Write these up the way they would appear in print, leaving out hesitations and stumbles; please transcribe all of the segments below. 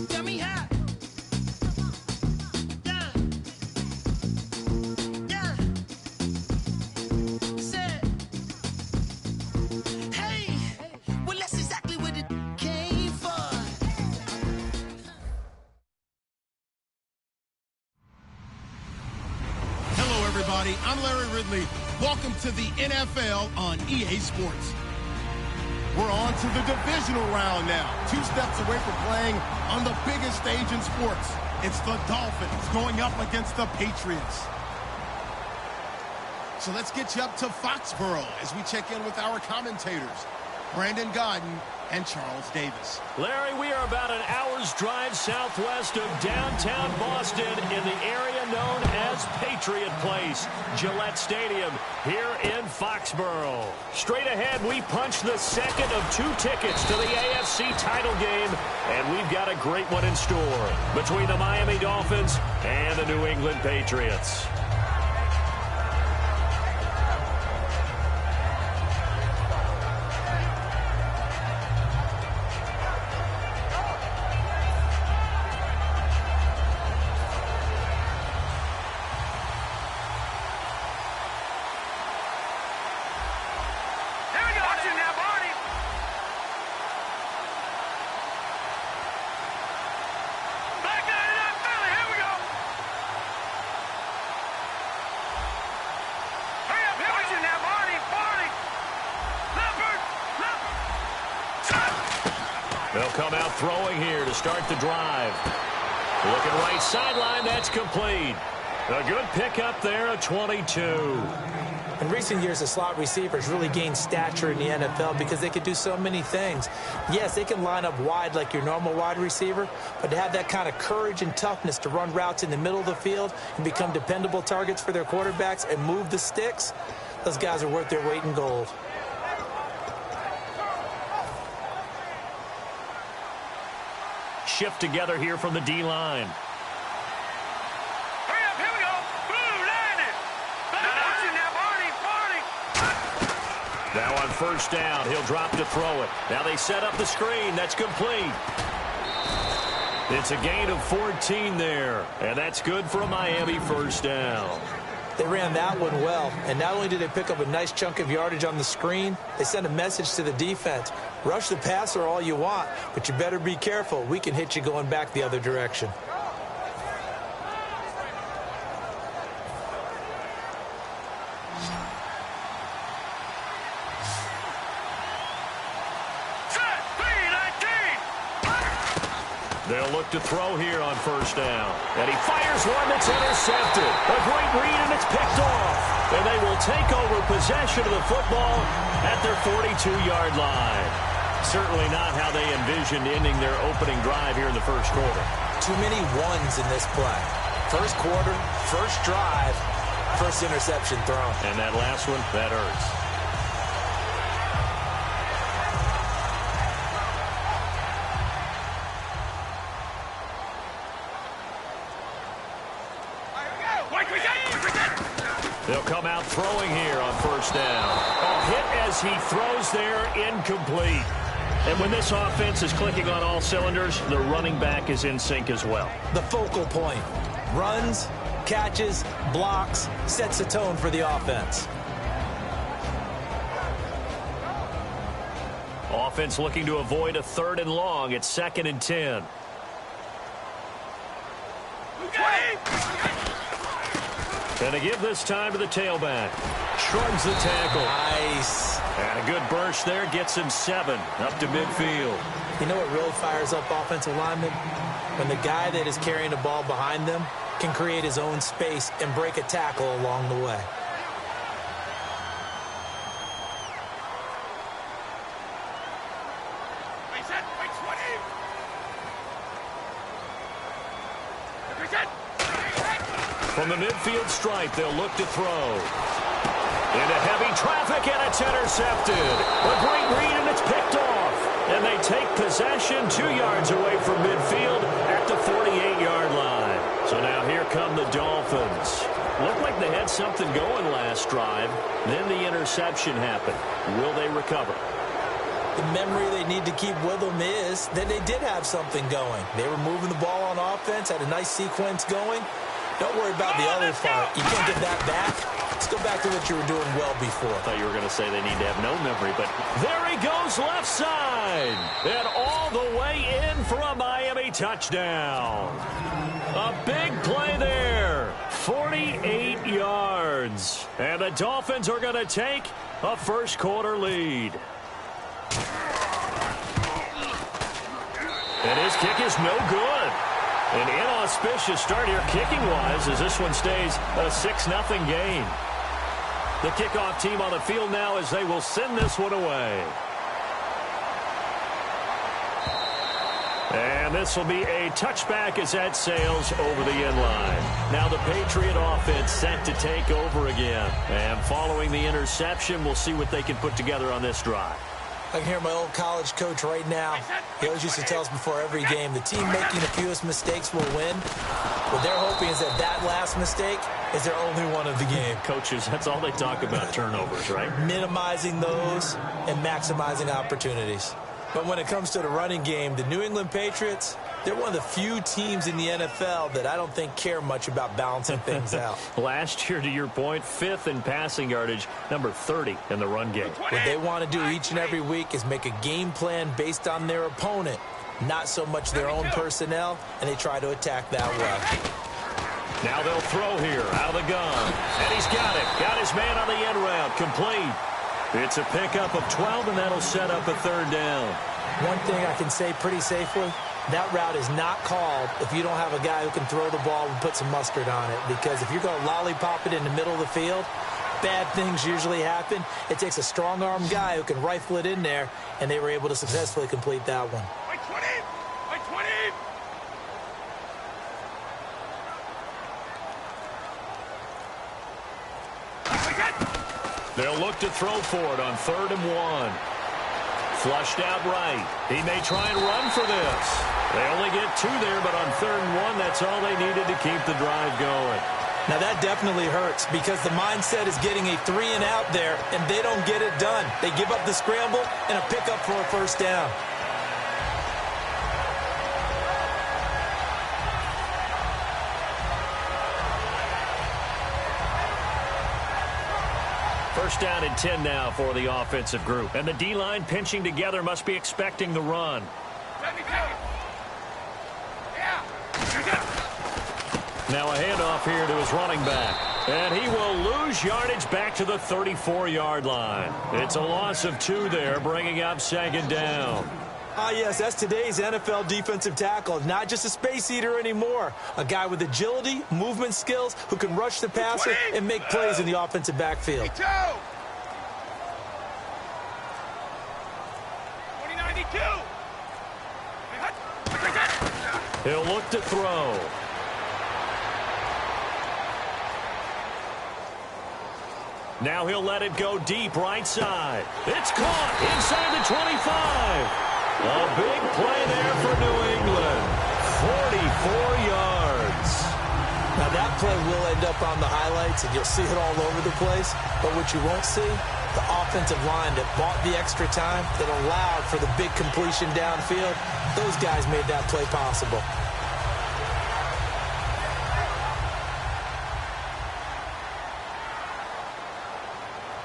Tell me how. Yeah. Yeah. Said. Hey. Well, that's exactly what it came for. Hello, everybody. I'm Larry Ridley. Welcome to the NFL on EA Sports. We're on to the divisional round now. 2 steps away from playing on the biggest stage in sports. It's the Dolphins going up against the Patriots. So let's get you up to Foxborough as we check in with our commentators, Brandon Godden and Charles Davis. Larry, we are about an hour's drive southwest of downtown Boston in the area known as Patriot Place, Gillette Stadium, here in Foxborough. Straight ahead, we punch the second of 2 tickets to the AFC title game, and we've got a great one in store between the Miami Dolphins and the New England Patriots. They'll come out throwing here to start the drive. Looking right sideline, that's complete. A good pickup there, a 22. In recent years, the slot receivers really gained stature in the NFL because they could do so many things. Yes, they can line up wide like your normal wide receiver, but to have that kind of courage and toughness to run routes in the middle of the field and become dependable targets for their quarterbacks and move the sticks, those guys are worth their weight in gold. Shift together here from the D-line. Hurry up, here we go. Boom, landed. Now on first down, he'll drop to throw it. Now they set up the screen. That's complete. It's a gain of 14 there, and that's good for a Miami first down. They ran that one well, and not only did they pick up a nice chunk of yardage on the screen, they sent a message to the defense. Rush the passer all you want, but you better be careful. We can hit you going back the other direction. They'll look to throw here on first down. And he fires one that's intercepted. A great read, and it's picked off. And they will take over possession of the football at their 42-yard line. Certainly not how they envisioned ending their opening drive here in the first quarter. Too many ones in this play. First quarter, first drive, first interception thrown. And that last one, that hurts. They'll come out throwing here on first down. A hit as he throws there, incomplete. And when this offense is clicking on all cylinders, the running back is in sync as well. The focal point. Runs, catches, blocks, sets the tone for the offense. Offense looking to avoid a 3rd and long. It's 2nd and 10. And to give this time to the tailback. Shrugs the tackle. Nice. And a good burst there gets him 7 up to midfield. You know what really fires up offensive linemen? When the guy that is carrying the ball behind them can create his own space and break a tackle along the way. From the midfield stripe, they'll look to throw. Into heavy traffic, and it's intercepted. A great read, and it's picked off. And they take possession 2 yards away from midfield at the 48-yard line. So now here come the Dolphins. Looked like they had something going last drive. Then the interception happened. Will they recover? The memory they need to keep with them is that they did have something going. They were moving the ball on offense, had a nice sequence going. Don't worry about the other part. You can't get that back. Let's go back to what you were doing well before. I thought you were going to say they need to have no memory, but there he goes left side. And all the way in for a Miami touchdown. A big play there. 48 yards. And the Dolphins are going to take a first quarter lead. And his kick is no good. An inauspicious start here kicking-wise as this one stays a 6-0 game. The kickoff team on the field now as they will send this one away. And this will be a touchback as that sails over the end line. Now the Patriot offense set to take over again. And following the interception, we'll see what they can put together on this drive. I can hear my old college coach right now. He always used to tell us before every game, the team making the fewest mistakes will win. What they're hoping is that that last mistake is their only one of the game. Coaches, that's all they talk about, turnovers, right? Minimizing those and maximizing opportunities. But when it comes to the running game, the New England Patriots, they're one of the few teams in the NFL that I don't think care much about balancing things out. Last year, to your point, 5th in passing yardage, number 30 in the run game. What they want to do each and every week is make a game plan based on their opponent, not so much their own personnel, and they try to attack that way. Now they'll throw here out of the gun. And he's got it. Got his man on the end route. Complete. It's a pickup of 12, and that'll set up a third down. One thing I can say pretty safely, that route is not called if you don't have a guy who can throw the ball and put some mustard on it. Because if you're going to lollipop it in the middle of the field, bad things usually happen. It takes a strong-armed guy who can rifle it in there, and they were able to successfully complete that one. Like 20! Like 20! They'll look to throw for it on 3rd and 1. Flushed out right. He may try and run for this. They only get 2 there, but on 3rd and 1, that's all they needed to keep the drive going. Now that definitely hurts because the mindset is getting a 3 and out there, and they don't get it done. They give up the scramble and a pickup for a first down. First down and 10 now for the offensive group. And the D-line pinching together must be expecting the run. Now a handoff here to his running back. And he will lose yardage back to the 34-yard line. It's a loss of 2 there, bringing up 2nd down. Ah, yes, that's today's NFL defensive tackle. Not just a space eater anymore. A guy with agility, movement skills, who can rush the passer and make plays in the offensive backfield. 2092! He'll look to throw. Now he'll let it go deep right side. It's caught inside the 25. A big play there for New England. 44 yards. Now that play will end up on the highlights, and you'll see it all over the place. But what you won't see, the offensive line that bought the extra time, that allowed for the big completion downfield, those guys made that play possible.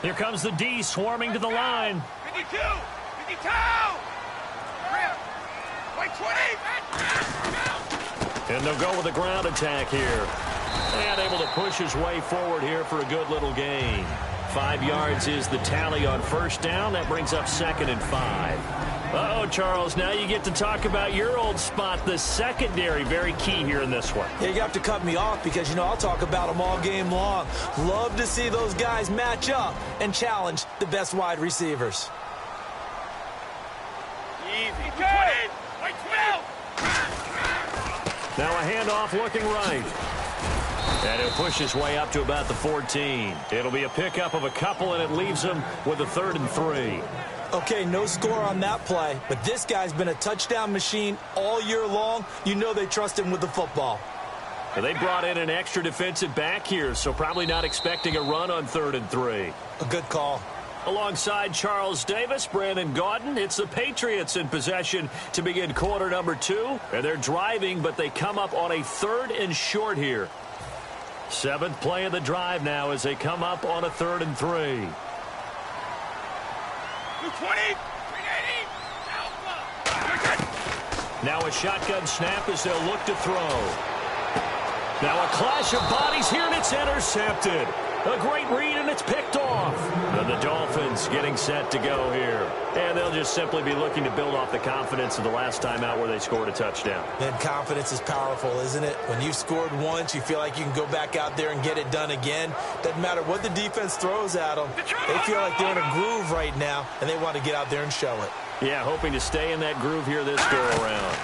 Here comes the D swarming to the line. 52! 52! Like 20! And they'll go with a ground attack here. And able to push his way forward here for a good little gain. 5 yards is the tally on first down. That brings up 2nd and 5. Uh-oh, Charles, now you get to talk about your old spot, the secondary. Very key here in this one. Yeah, you have to cut me off because, you know, I'll talk about them all game long. Love to see those guys match up and challenge the best wide receivers. Easy. 20! Like 12! Now a handoff looking right. And he'll push his way up to about the 14. It'll be a pickup of a couple, and it leaves him with a 3rd and 3. Okay, no score on that play, but this guy's been a touchdown machine all year long. You know they trust him with the football. Well, they brought in an extra defensive back here, so probably not expecting a run on 3rd and 3. A good call. Alongside Charles Davis, Brandon Gaudin, it's the Patriots in possession to begin quarter number 2. And they're driving, but they come up on a 3rd and short here. 7th play of the drive now as they come up on a 3rd and 3. 220, 380, Alpha. Now a shotgun snap as they'll look to throw. Now a clash of bodies here, and it's intercepted. A great read, and it's picked off. And the Dolphins getting set to go here. And they'll just simply be looking to build off the confidence of the last time out where they scored a touchdown. And confidence is powerful, isn't it? When you've scored once, you feel like you can go back out there and get it done again. Doesn't matter what the defense throws at them. They feel like they're in a groove right now, and they want to get out there and show it. Yeah, hoping to stay in that groove here this go-around.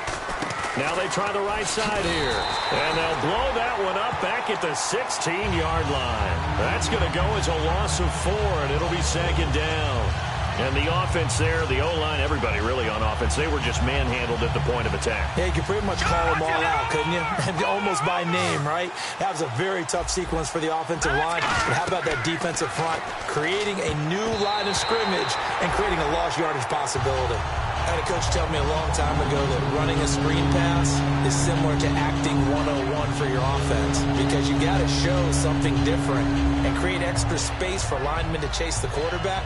Now they try the right side here. And they'll blow that one up back at the 16-yard line. That's going to go as a loss of 4, and it'll be 2nd down. And the offense there, the O-line, everybody really on offense, they were just manhandled at the point of attack. Yeah, you could pretty much call them all out, couldn't you? Almost by name, right? That was a very tough sequence for the offensive line. But how about that defensive front? Creating a new line of scrimmage and creating a lost yardage possibility. I had a coach tell me a long time ago that running a screen pass is similar to acting 101 for your offense because you got to show something different and create extra space for linemen to chase the quarterback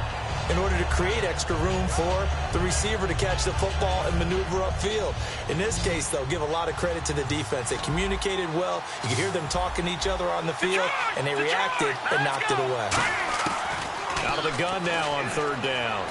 in order to create extra room for the receiver to catch the football and maneuver upfield. In this case, though, give a lot of credit to the defense. They communicated well. You could hear them talking to each other on the field, and they reacted and knocked it away. Out of the gun now on 3rd down.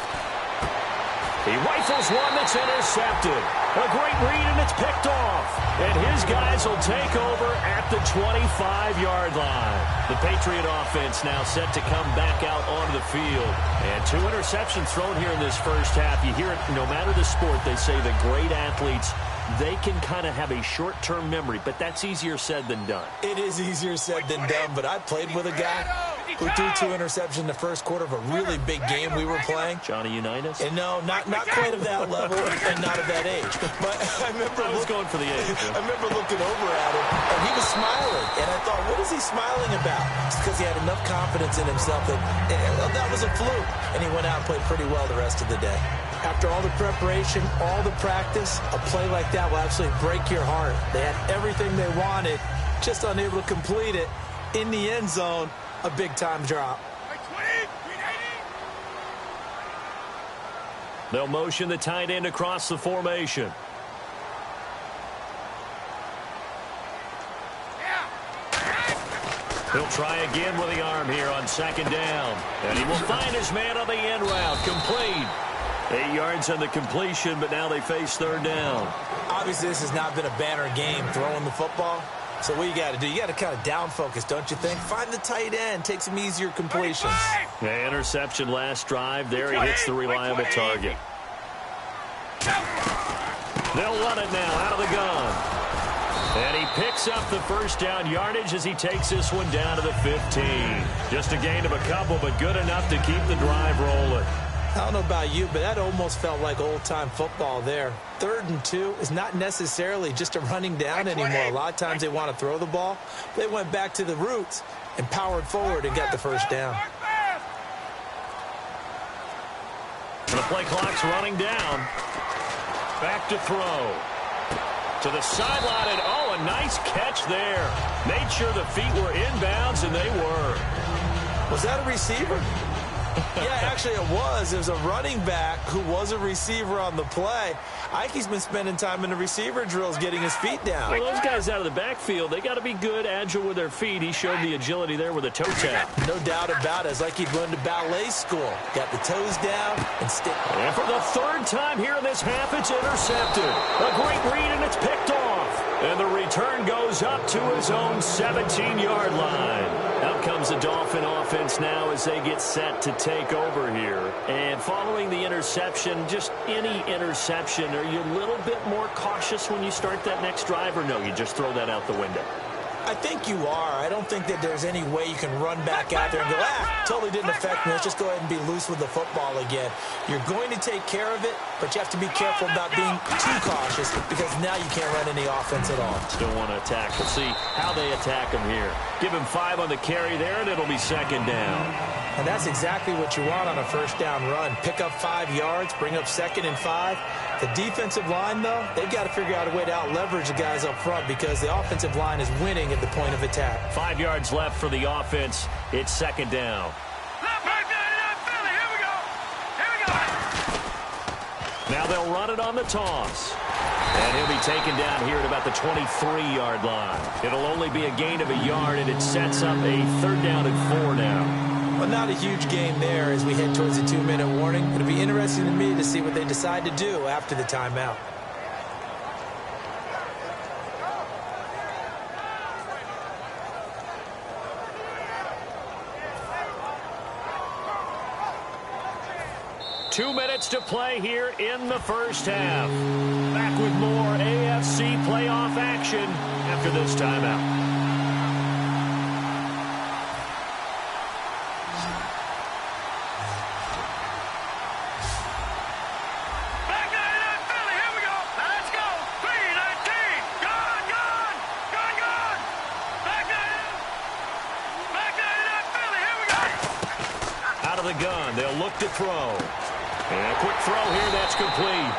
He rifles one that's intercepted. A great read, and it's picked off. And his guys will take over at the 25-yard line. The Patriot offense now set to come back out onto the field. And 2 interceptions thrown here in this first half. You hear it, no matter the sport, they say the great athletes, they can kind of have a short-term memory, but that's easier said than done. It is easier said than done, but I played with a guy who threw 2 interceptions in the first quarter of a really big game we were playing. Johnny Unitas? And no, not quite of that level and not of that age. But I was going for the age. I remember looking over at him, and he was smiling. And I thought, what is he smiling about? It's because he had enough confidence in himself that that was a fluke. And he went out and played pretty well the rest of the day. After all the preparation, all the practice, a play like that will absolutely break your heart. They had everything they wanted, just unable to complete it. In the end zone, a big-time drop. They'll motion the tight end across the formation. He'll try again with the arm here on 2nd down. And he will find his man on the end route. Complete. 8 yards on the completion, but now they face 3rd down. Obviously, this has not been a banner game throwing the football. So what you got to do, you got to kind of down focus, don't you think? Find the tight end, take some easier completions. Yeah, interception last drive. There he hits the reliable target. They'll run it now out of the gun. And he picks up the 1st down yardage as he takes this one down to the 15. Just a gain of a couple, but good enough to keep the drive rolling. I don't know about you, but that almost felt like old-time football there. 3rd and 2 is not necessarily just a running down anymore. A lot of times they want to throw the ball. They went back to the roots and powered forward and got the 1st down. The play clock's running down. Back to throw. To the sideline, and a nice catch there. Made sure the feet were inbounds, and they were. Was that a receiver? Yeah, actually it was. There's a running back who was a receiver on the play. Ike's been spending time in the receiver drills getting his feet down. Well, those guys out of the backfield, they got to be good, agile with their feet. He showed the agility there with a toe tap. No doubt about it. It's like he'd run to ballet school. Got the toes down and stick. And for the 3rd time here in this half, it's intercepted. A great read, and it's picked off. And the return goes up to his own 17-yard line. Out comes the Dolphin offense now as they get set to take over here. And following the interception, just any interception, are you a little bit more cautious when you start that next drive, or no, you just throw that out the window? I think you are. I don't think that there's any way you can run back out there and go, totally didn't affect me. Let's just go ahead and be loose with the football again. You're going to take care of it, but you have to be careful about being too cautious because now you can't run any offense at all. Still want to attack. We'll see how they attack him here. Give him 5 on the carry there, and it'll be 2nd down. And that's exactly what you want on a first down run. Pick up 5 yards, bring up 2nd and 5. The defensive line, though, they've got to figure out a way to out-leverage the guys up front because the offensive line is winning at the point of attack. 5 yards left for the offense. It's 2nd down. Now they'll run it on the toss. And he'll be taken down here at about the 23-yard line. It'll only be a gain of a yard, and it sets up a 3rd down and 4 now. Well, not a huge gain there as we head towards the 2-minute warning. It'll be interesting to me to see what they decide to do after the timeout. Two minutes to play here in the first half. Back with more AFC playoff action after this timeout. Out of the gun, they'll look to throw. And a quick throw here, that's complete.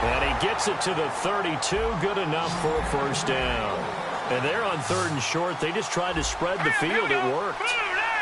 And he gets it to the 32, good enough for a 1st down. And they're on 3rd and short. They just tried to spread the field. It worked.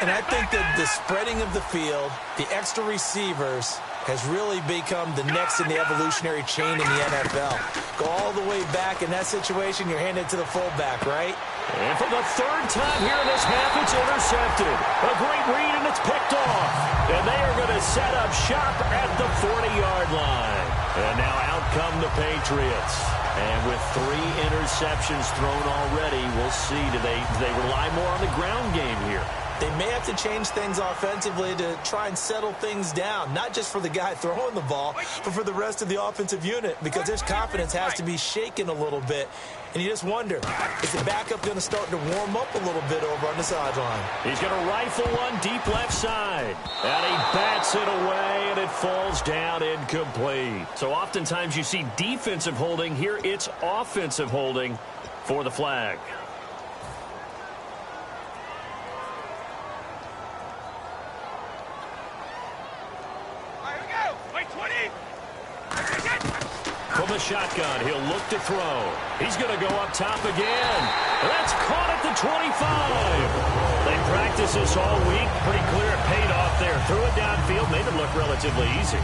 And I think that the spreading of the field, the extra receivers, has really become the next in the evolutionary chain in the NFL. Go all the way back in that situation, you're handed to the fullback, right? And for the 3rd time here in this half, it's intercepted. A great read, and it's picked off. And they are going to set up shop at the 40-yard line. And now out come the Patriots. And with 3 interceptions thrown already, we'll see. Do they rely more on the ground game here? They may have to change things offensively to try and settle things down, not just for the guy throwing the ball, but for the rest of the offensive unit, because their confidence has to be shaken a little bit. And you just wonder, is the backup going to start to warm up a little bit over on the sideline? He's going to rifle one deep left side. And he bats it away, and it falls down incomplete. So oftentimes you see defensive holding. Here it's offensive holding for the flag. From the shotgun, he'll look to throw. He's going to go up top again. That's caught at the 25. They practiced this all week. Pretty clear it paid off there. Threw it downfield, made it look relatively easy.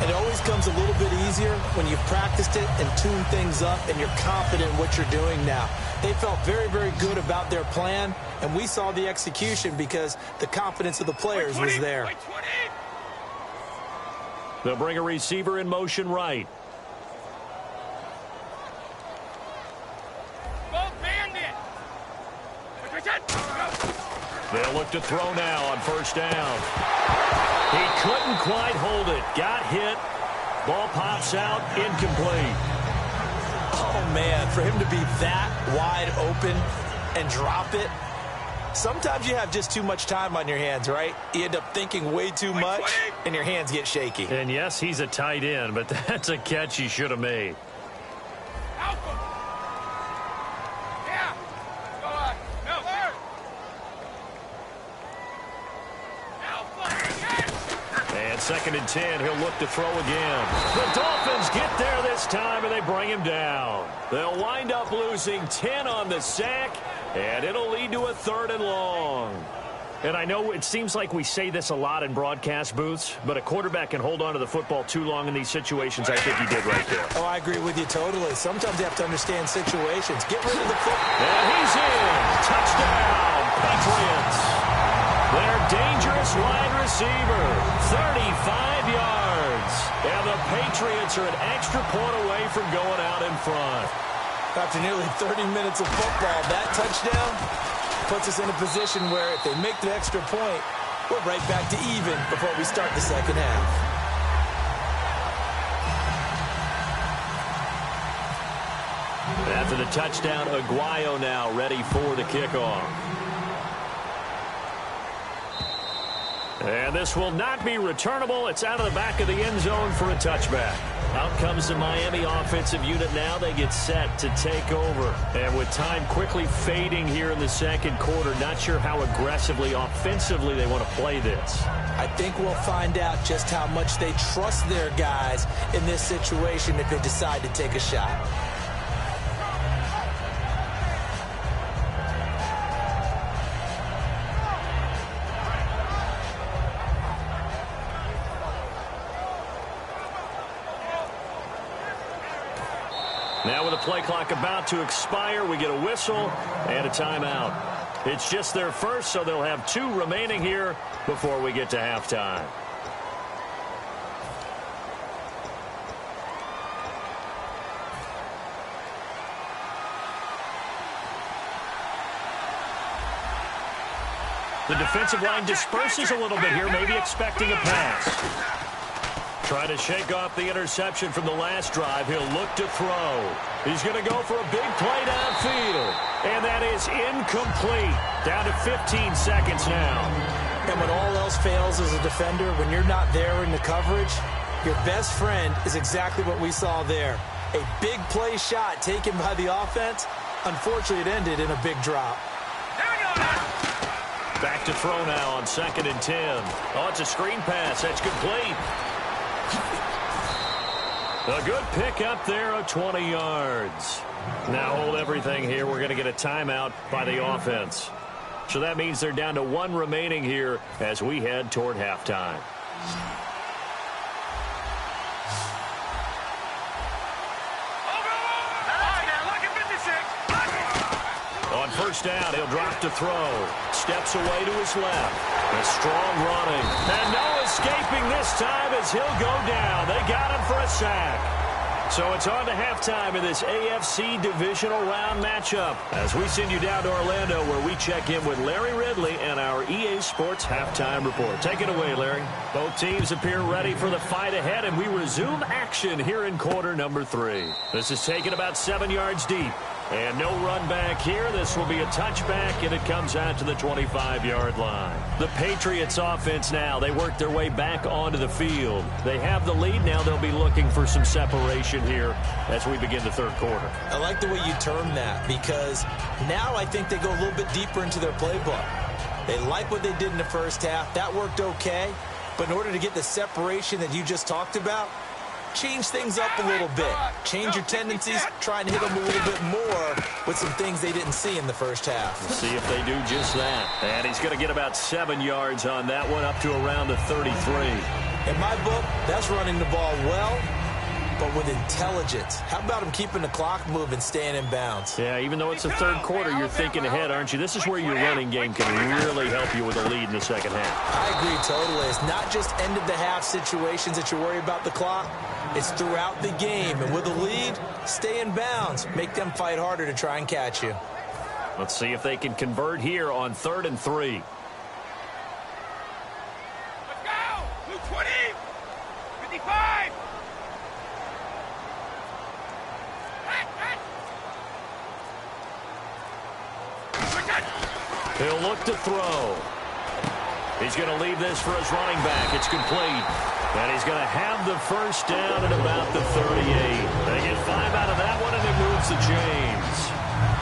It always comes a little bit easier when you've practiced it and tuned things up and you're confident in what you're doing now. They felt very, very good about their plan, and we saw the execution because the confidence of the players was there. They'll bring a receiver in motion right. They'll look to throw now on 1st down. He couldn't quite hold it. Got hit. Ball pops out. Incomplete. Oh, man, for him to be that wide open and drop it. Sometimes you have just too much time on your hands, right? You end up thinking way too much, and your hands get shaky. And, yes, he's a tight end, but that's a catch he should have made. And 2nd and 10, he'll look to throw again. The Dolphins get there this time, and they bring him down. They'll wind up losing 10 on the sack, and it'll lead to a 3rd and long. And I know it seems like we say this a lot in broadcast booths, but a quarterback can hold on to the football too long in these situations. I think he did right there. Oh, I agree with you totally. Sometimes you have to understand situations. Get rid of the football. And he's in. Touchdown, Patriots. Their dangerous wide receiver, 35 yards. And the Patriots are an extra point away from going out in front. After nearly 30 minutes of football, that touchdown puts us in a position where if they make the extra point, we're right back to even before we start the 2nd half. After the touchdown, Aguayo now ready for the kickoff. And this will not be returnable. It's out of the back of the end zone for a touchback. Out comes the Miami offensive unit now. They get set to take over. And with time quickly fading here in the second quarter, not sure how aggressively, offensively they want to play this. I think we'll find out just how much they trust their guys in this situation if they decide to take a shot. Now with the play clock about to expire, we get a whistle and a timeout. It's just their first, so they'll have 2 remaining here before we get to halftime. The defensive line disperses a little bit here, maybe expecting a pass. Trying to shake off the interception from the last drive. He'll look to throw. He's going to go for a big play downfield. And that is incomplete. Down to 15 seconds now. And when all else fails as a defender, when you're not there in the coverage, your best friend is exactly what we saw there. A big play shot taken by the offense. Unfortunately, it ended in a big drop. Back to throw now on 2nd and 10. Oh, it's a screen pass. That's complete. A good pick up there of 20 yards. Now hold everything here. We're going to get a timeout by the offense. So that means they're down to 1 remaining here as we head toward halftime. On first down, he'll drop to throw. Steps away to his left. A strong running. And no escaping this time as he'll go down. They got him for a sack. So it's on to halftime in this AFC divisional round matchup as we send you down to Orlando where we check in with Larry Ridley and our EA Sports halftime report. Take it away, Larry. Both teams appear ready for the fight ahead, and we resume action here in quarter number 3. This is taken about 7 yards deep. And no run back here. This will be a touchback, and it comes out to the 25-yard line. The Patriots offense now, they work their way back onto the field. They have the lead. Now they'll be looking for some separation here as we begin the third quarter. I like the way you term that because now I think they go a little bit deeper into their playbook. They like what they did in the first half. That worked okay. But in order to get the separation that you just talked about, change things up a little bit. Change your tendencies. Try and hit them a little bit more with some things they didn't see in the first half. We'll see if they do just that. And he's going to get about 7 yards on that one, up to around the 33. In my book, that's running the ball well, but with intelligence. How about him keeping the clock moving, staying in bounds? Yeah, even though it's the third quarter, you're thinking ahead, aren't you? This is where your running game can really help you with a lead in the second half. I agree totally. It's not just end-of-the-half situations that you worry about the clock. It's throughout the game. And with a lead, stay in bounds. Make them fight harder to try and catch you. Let's see if they can convert here on 3rd and 3. Let's go! 220! 55! He'll look to throw. He's going to leave this for his running back. It's complete. And he's going to have the first down at about the 38. They get 5 out of that one, and it moves the chains.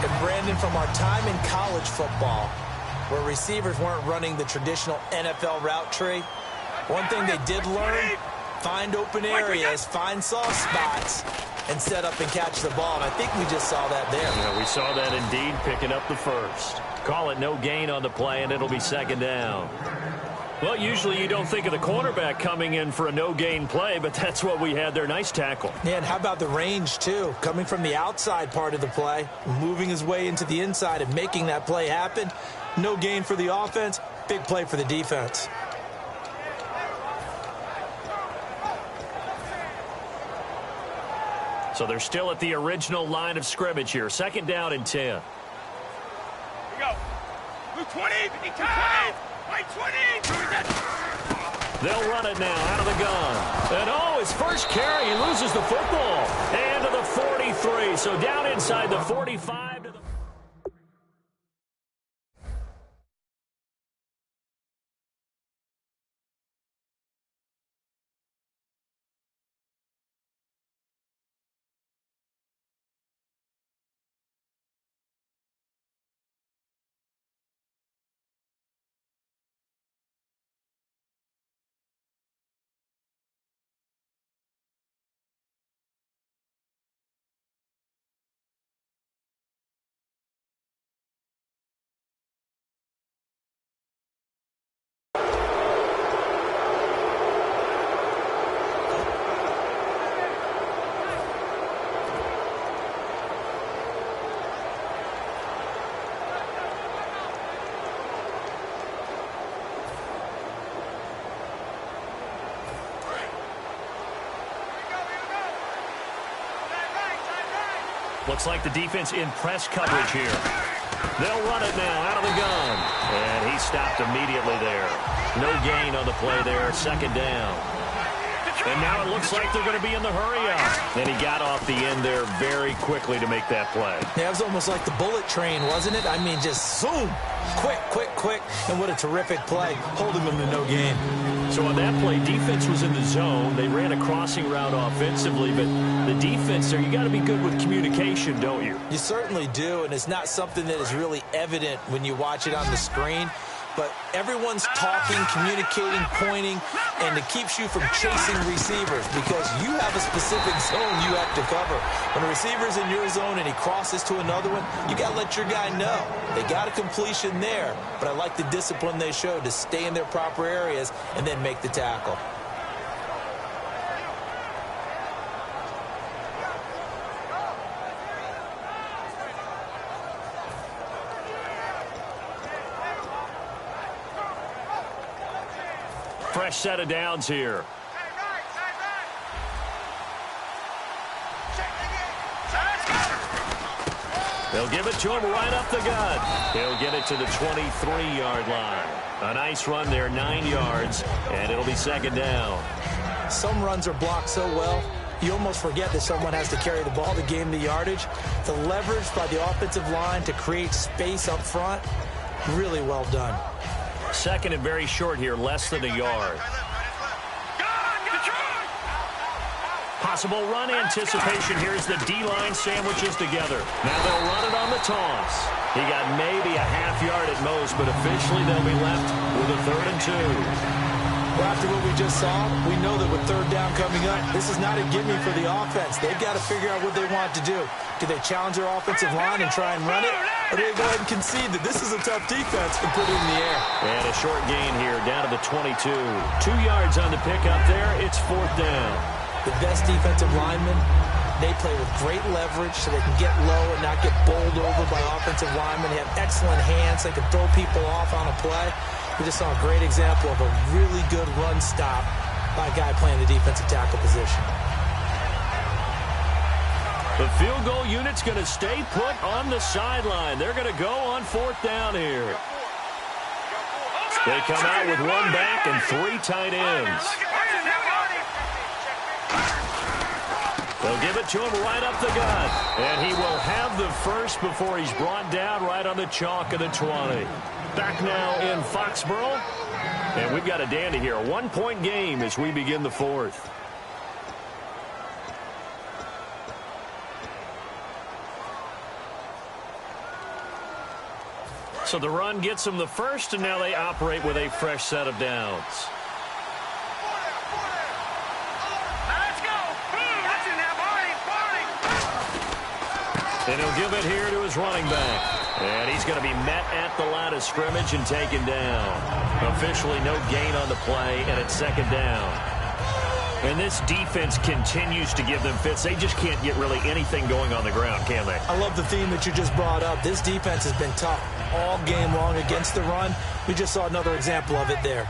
And Brandon, from our time in college football, where receivers weren't running the traditional NFL route tree, one thing they did learn, find open areas, find soft spots, and set up and catch the ball. And I think we just saw that there. Yeah, we saw that indeed, picking up the first. Call it no gain on the play, and it'll be 2nd down. Well, usually you don't think of the cornerback coming in for a no-gain play, but that's what we had there. Nice tackle. Yeah, and how about the range, too? Coming from the outside part of the play, moving his way into the inside and making that play happen. No gain for the offense, big play for the defense. So they're still at the original line of scrimmage here. 2nd down and 10. Here we go. 220! 55! 20! They'll run it now out of the gun. And oh, his first carry, he loses the football. And to the 43, 23. So down inside the 45 to the... Looks like the defense in press coverage here. They'll run it now out of the gun. And he stopped immediately there. No gain on the play there. Second down. And now it looks like they're going to be in the hurry-up. And he got off the end there very quickly to make that play. Yeah, it was almost like the bullet train, wasn't it? I mean, just zoom. Quick, quick, quick. And what a terrific play, holding them to no gain. So on that play, defense was in the zone. They ran a crossing route offensively, but the defense there, you got to be good with communication, don't you? You certainly do, and it's not something that is really evident when you watch it on the screen. But everyone's talking, communicating, pointing, and it keeps you from chasing receivers because you have a specific zone you have to cover. When a receiver's in your zone and he crosses to another one, you got to let your guy know. They got a completion there, but I like the discipline they showed to stay in their proper areas and then make the tackle. Fresh set of downs here. They'll give it to him right up the gut. He'll get it to the 23-yard line. A nice run there, 9 yards, and it'll be second down. Some runs are blocked so well, you almost forget that someone has to carry the ball to gain the yardage. The leverage by the offensive line to create space up front, really well done. Second and very short here, less than a yard. Possible run anticipation. Here's the D-line sandwiches together. Now they'll run it on the toss. He got maybe a half yard at most, but officially they'll be left with a 3rd and 2. Well, after what we just saw, we know that with third down coming up, this is not a gimme for the offense. They've got to figure out what they want to do. Do they challenge their offensive line and try and run it? Or do they go ahead and concede that this is a tough defense and put it in the air? And a short gain here down to the 22. 2 yards on the pickup there. It's 4th down. The best defensive linemen, they play with great leverage so they can get low and not get bowled over by offensive linemen. They have excellent hands. They can throw people off on a play. We just saw a great example of a really good run stop by a guy playing the defensive tackle position. The field goal unit's going to stay put on the sideline. They're going to go on 4th down here. They come out with 1 back and 3 tight ends. They'll give it to him right up the gut. And he will have the first before he's brought down right on the chalk of the 20. Back now in Foxborough. And we've got a dandy here. A 1-point game as we begin the 4th. So the run gets them the first, and now they operate with a fresh set of downs. And he'll give it here to his running back. And he's going to be met at the line of scrimmage and taken down. Officially no gain on the play, and it's second down. And this defense continues to give them fits. They just can't get really anything going on the ground, can they? I love the theme that you just brought up. This defense has been tough all game long against the run. We just saw another example of it there.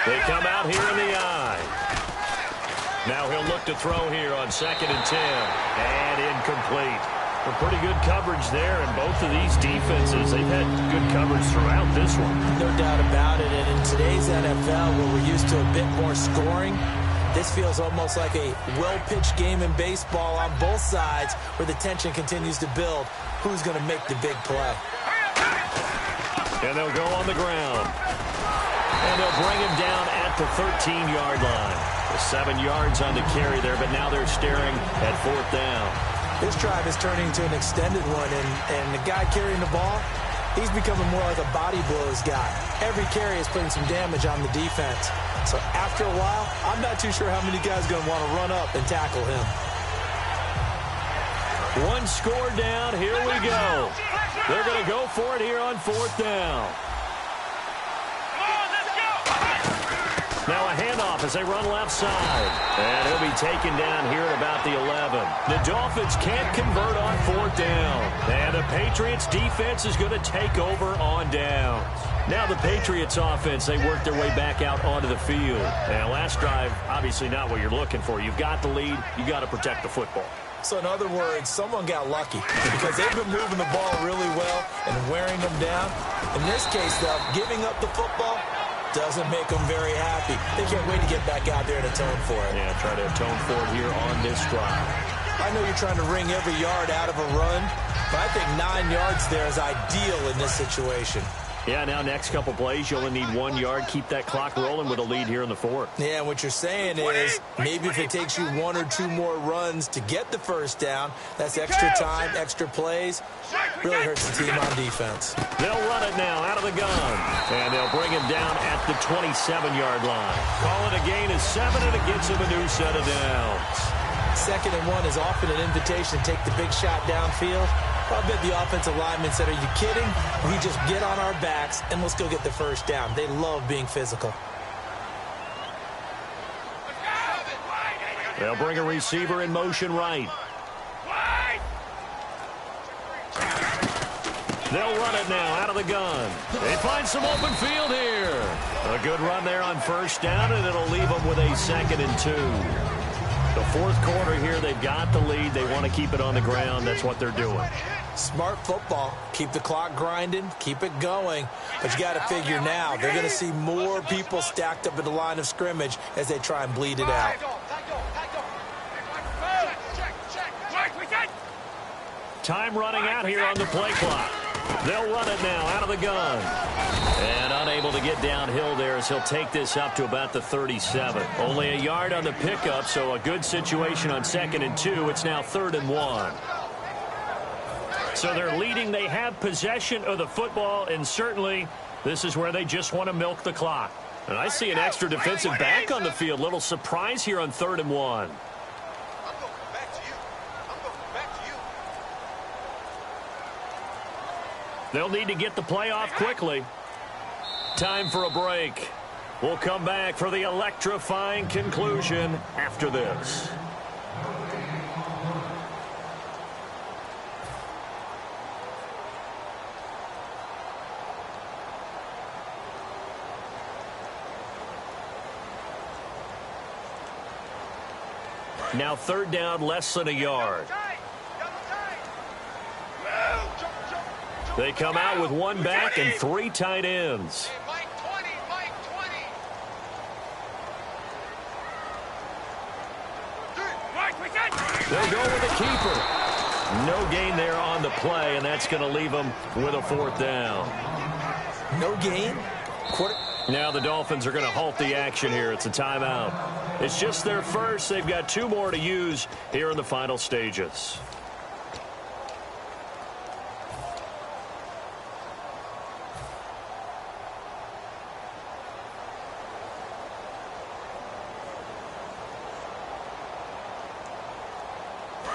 They come out here in the eye. Now he'll look to throw here on 2nd and 10. And incomplete. A pretty good coverage there, and both of these defenses, they've had good coverage throughout this one. No doubt about it, and in today's NFL, where we're used to a bit more scoring, This feels almost like a well-pitched game in baseball on both sides where the tension continues to build. Who's going to make the big play? And they'll go on the ground. And they'll bring him down at the 13-yard line. 7 yards on the carry there, but now they're staring at 4th down. This drive is turning into an extended one, and the guy carrying the ball, he's becoming more like a body blows guy. Every carry is putting some damage on the defense. So after a while, I'm not too sure how many guys are going to want to run up and tackle him. One score down. Here we go. They're going to go for it here on 4th down. Now a handoff as they run left side. And he'll be taken down here at about the 11. The Dolphins can't convert on 4th down. And the Patriots defense is going to take over on downs. Now the Patriots offense, they work their way back out onto the field. And last drive, obviously not what you're looking for. You've got the lead. You've got to protect the football. So in other words, someone got lucky because they've been moving the ball really well and wearing them down. In this case, though, giving up the football doesn't make them very happy. They can't wait to get back out there and atone for it. Yeah, try to atone for it here on this drive. I know you're trying to wring every yard out of a run, but I think 9 yards there is ideal in this situation. Yeah, now next couple plays, you only need 1 yard. Keep that clock rolling with a lead here in the 4th. Yeah, and what you're saying is maybe if it takes you 1 or 2 more runs to get the first down, that's extra time, extra plays. Really hurts the team on defense. They'll run it now out of the gun. And they'll bring him down at the 27-yard line. Call it a gain of 7, and it gets him a new set of downs. 2nd and 1 is often an invitation to take the big shot downfield. I bet the offensive lineman said, are you kidding? We just get on our backs and let's go get the first down. They love being physical. They'll bring a receiver in motion right. They'll run it now out of the gun. They find some open field here. A good run there on 1st down, and it'll leave them with a 2nd and 2. The 4th quarter here, they've got the lead. They want to keep it on the ground. That's what they're doing. Smart football. Keep the clock grinding. Keep it going. But you got to figure now, they're going to see more people stacked up at the line of scrimmage as they try and bleed it out. Time running out here on the play clock. They'll run it now out of the gun. And unable to get downhill there as he'll take this up to about the 37. Only a yard on the pickup, so a good situation on 2nd and 2. It's now 3rd and 1. So they're leading. They have possession of the football, and certainly this is where they just want to milk the clock. And I see an extra defensive back on the field. Little surprise here on 3rd and 1. They'll need to get the play off quickly. Time for a break. We'll come back for the electrifying conclusion after this. Now 3rd down, less than a yard. They come out with 1 back and 3 tight ends. They'll go with a keeper. No gain there on the play, and that's going to leave them with a 4th down. No gain? Now the Dolphins are going to halt the action here. It's a timeout. It's just their first. They've got 2 more to use here in the final stages.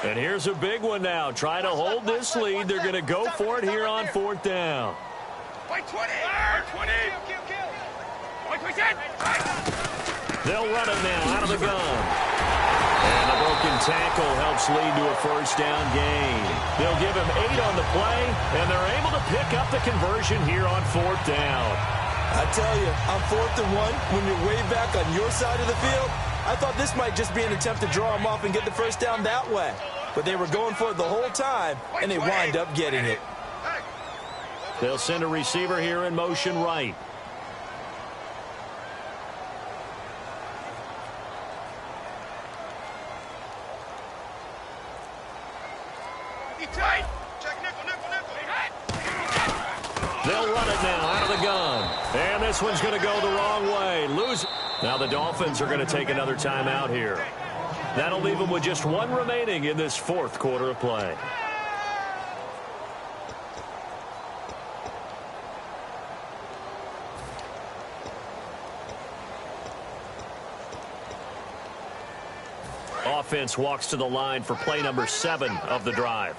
And here's a big one now. Trying to hold this lead. They're going to go for it here on 4th down. They'll run it now out of the gun. And a broken tackle helps lead to a 1st down gain. They'll give him 8 on the play, and they're able to pick up the conversion here on 4th down. I tell you, on 4th and 1, when you're way back on your side of the field, I thought this might just be an attempt to draw him off and get the first down that way. But they were going for it the whole time, and they wind up getting it. They'll send a receiver here in motion right. tight. Check nickel. They'll run it now out of the gun. And this one's going to go the wrong way. Lose. Now the Dolphins are going to take another timeout here. That'll leave them with just one remaining in this fourth quarter of play. Offense walks to the line for play number 7 of the drive.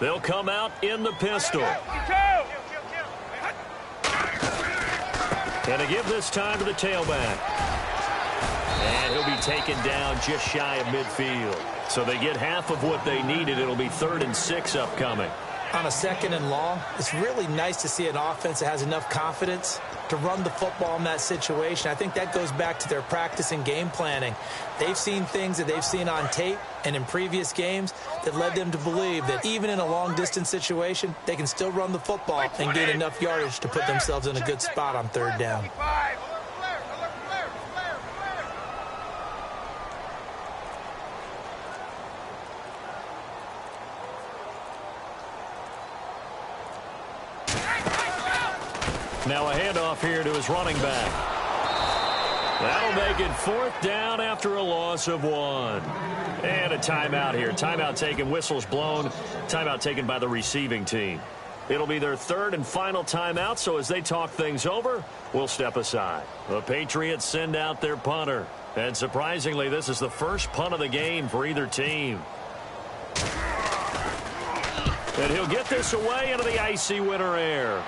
They'll come out in the pistol. And to give this time to the tailback. And he'll be taken down just shy of midfield. So they get half of what they needed. It'll be 3rd and 6 upcoming. On a 2nd and long, it's really nice to see an offense that has enough confidence to run the football in that situation. I think that goes back to their practice and game planning. They've seen things that they've seen on tape and in previous games that led them to believe that even in a long-distance situation, they can still run the football and gain enough yardage to put themselves in a good spot on 3rd down. Now a handoff here to his running back. That'll make it 4th down after a loss of 1. And a timeout here. Timeout taken, whistles blown. Timeout taken by the receiving team. It'll be their 3rd and final timeout, so as they talk things over, we'll step aside. The Patriots send out their punter. And surprisingly, this is the first punt of the game for either team. And he'll get this away into the icy winter air.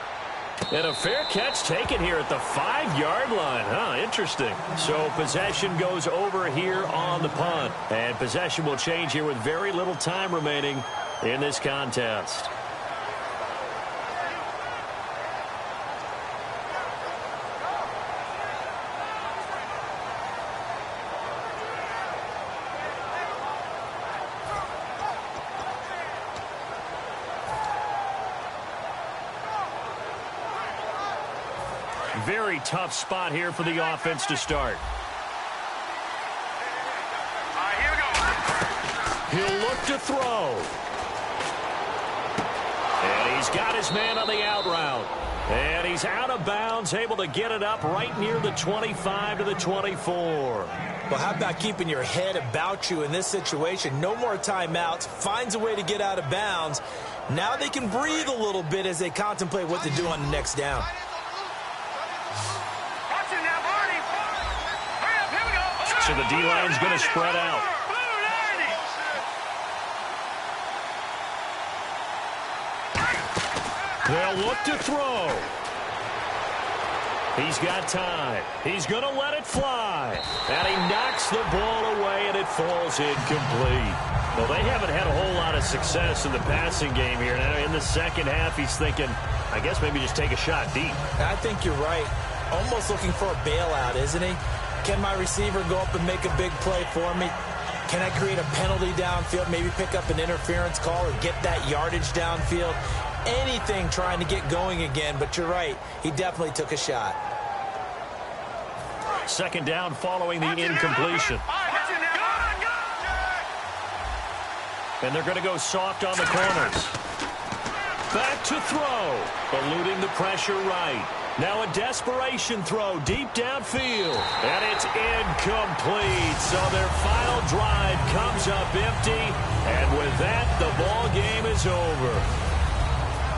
And a fair catch taken here at the 5-yard line. Interesting. So possession goes over here on the punt. And possession will change here with very little time remaining in this contest. Very tough spot here for the offense to start. Here we go. He'll look to throw. And he's got his man on the out route. And he's out of bounds, able to get it up right near the 25 to the 24. Well, how about keeping your head about you in this situation? No more timeouts. Finds a way to get out of bounds. Now they can breathe a little bit as they contemplate what to do on the next down. So the D-line's going to spread out. They'll look to throw. He's got time. He's going to let it fly. And he knocks the ball away, and it falls incomplete. Well, they haven't had a whole lot of success in the passing game here. Now, in the second half, he's thinking, I guess maybe just take a shot deep. I think you're right. Almost looking for a bailout, isn't he? Can my receiver go up and make a big play for me? Can I create a penalty downfield, maybe pick up an interference call or get that yardage downfield? Anything trying to get going again, but you're right. He definitely took a shot. 2nd down following the incompletion. And they're going to go soft on the corners. Back to throw. Eluding the pressure right. Now a desperation throw deep downfield. And it's incomplete. So their final drive comes up empty. And with that, the ball game is over.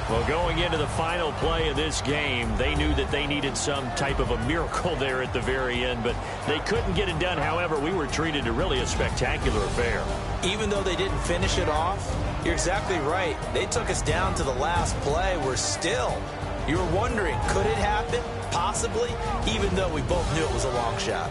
Well, going into the final play of this game, they knew that they needed some type of a miracle there at the very end, but they couldn't get it done. However, we were treated to really a spectacular affair. Even though they didn't finish it off, you're exactly right. They took us down to the last play. We're still, you were wondering, could it happen? Possibly, even though we both knew it was a long shot.